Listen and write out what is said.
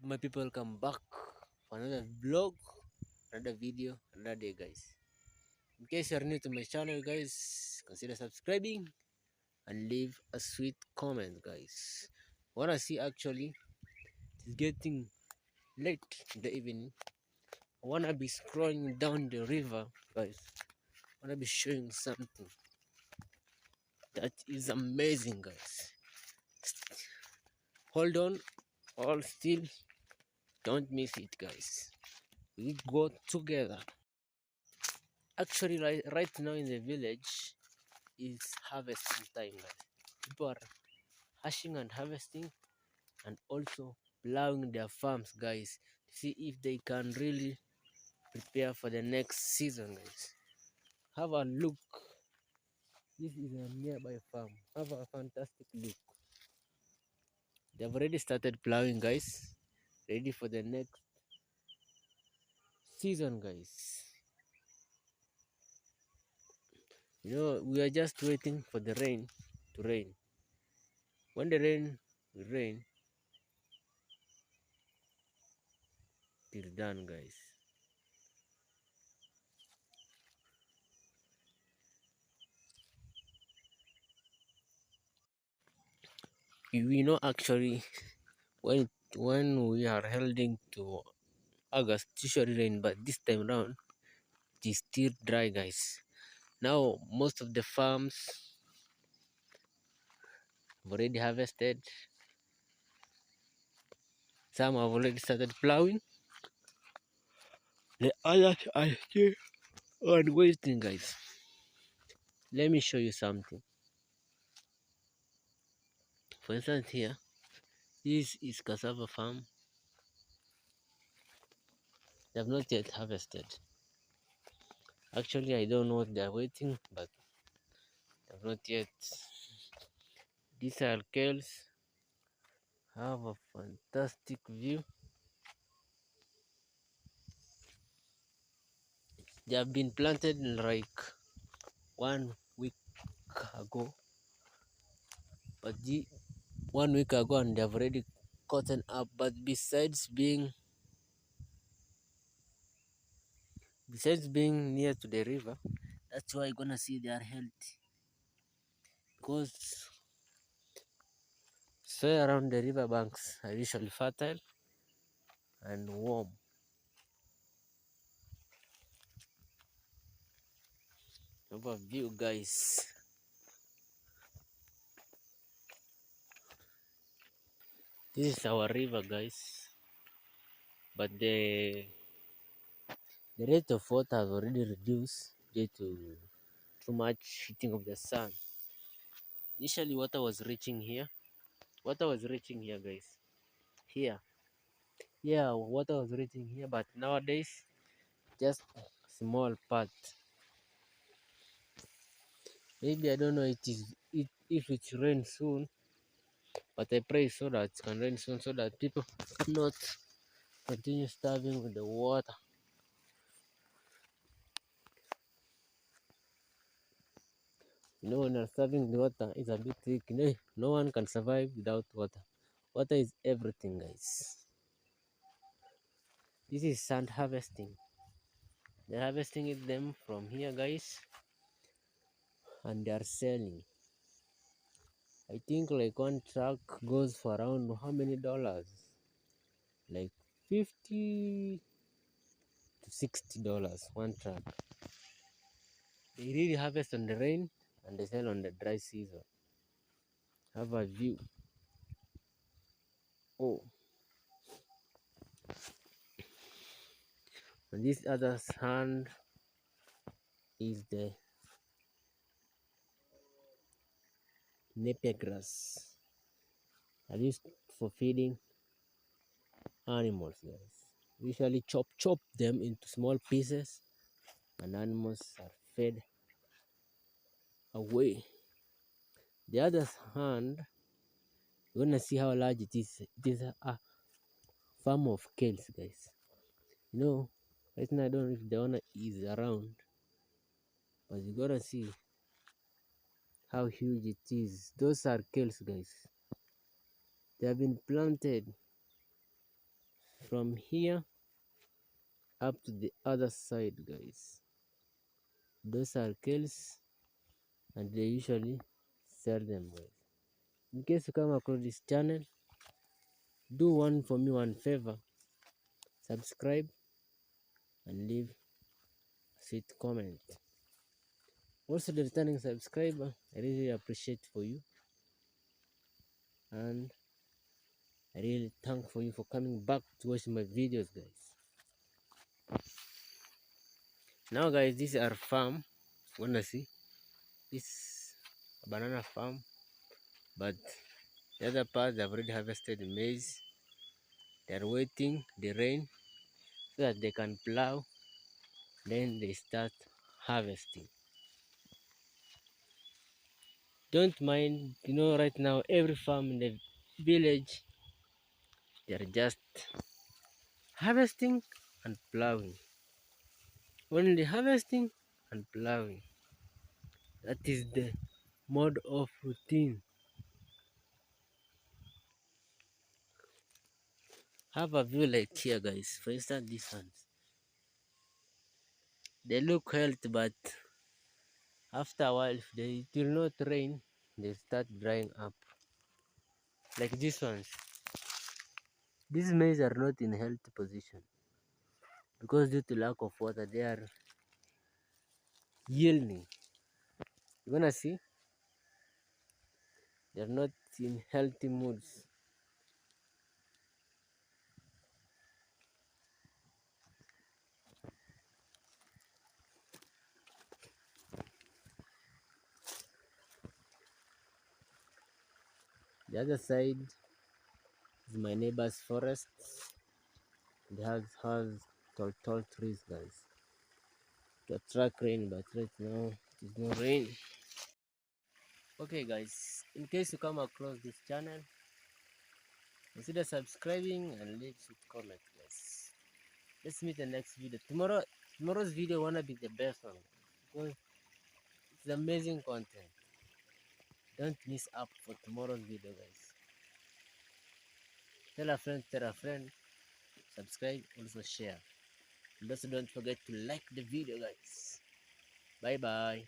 My people, welcome back for another vlog, another video, another day, guys. In case you're new to my channel, guys, consider subscribing and leave a sweet comment, guys. What I see actually is getting late in the evening. I wanna be scrolling down the river, guys. I wanna be showing something that is amazing, guys. Hold on, all still, don't miss it, guys. We go together. Actually, right now in the village is harvesting time, guys. People are hashing and harvesting and also plowing their farms, guys, to see if they can really prepare for the next season, guys. Have a look. This is a nearby farm. Have a fantastic look. They've already started plowing, guys, ready for the next season, guys. We are just waiting for the rain to rain. When the rain will rain, till done, guys. We know actually when we are heading to August, it usually rain, but this time around it is still dry, guys. Now most of the farms have already harvested. Some have already started plowing. The others are still on waiting, guys. Let me show you something. For instance, here, this is cassava farm. They have not yet harvested. Actually, I don't know what they are waiting, but they have not yet. These are kales. Have a fantastic view. They have been planted like 1 week ago, but 1 week ago, and they have already gotten up. But besides being near to the river, that's why you're gonna see they are healthy, because soil around the river banks are usually fertile and warm. Overview, guys. This is our river, guys, but the rate of water has already reduced due to too much heating of the sun. Initially, water was reaching here. Water was reaching here, guys. Here, yeah, water was reaching here, but nowadays, just small part. Maybe I don't know if it rains soon, but I pray so that it can rain soon, so that people not continue starving with the water. When you're starving the water, it's a bit tricky. No one can survive without water. Water is everything, guys. This is sand harvesting. They're harvesting them from here, guys, and they're selling. I think like one truck goes for around how many dollars? Like 50 to $60 one truck. They really harvest on the rain and they sell on the dry season. Have a view. Oh, on this other hand is the napier grass. Are used for feeding animals, guys. Usually chop them into small pieces and animals are fed away. The other hand, you're gonna see how large it is. It is a farm of kales, guys. Right now I don't know if the owner is around, but you gotta see how huge it is. Those are kales, guys. They have been planted from here up to the other side, guys. Those are kills, and they usually sell them, guys. In case you come across this channel, do one for me, one favor: subscribe and leave a sweet comment. Also, the returning subscriber, I really appreciate for you, and I really thank for you for coming back to watch my videos, guys. Now, guys, this is our farm. Wanna see? This banana farm, but the other part they've already harvested maize. They're waiting the rain so that they can plow. Then they start harvesting. Don't mind, right now every farm in the village, they're just harvesting and plowing. Only harvesting and plowing. That is the mode of routine. Have a view like here, guys. For instance, these ones. They look healthy, but after a while, if they it will not rain, they start drying up. Like these ones. These maize are not in healthy position because due to lack of water, they are yielding. You wanna see? They are not in healthy moods. The other side is my neighbor's forest. It has tall trees, guys, to attract rain, but right now it is no rain. Okay, guys, in case you come across this channel, consider subscribing and leave a comment, guys. Let's meet the next video. Tomorrow's video wanna be the best one because it's amazing content. Don't miss up for tomorrow's video, guys. Tell a friend, subscribe, also share. And also don't forget to like the video, guys. Bye bye.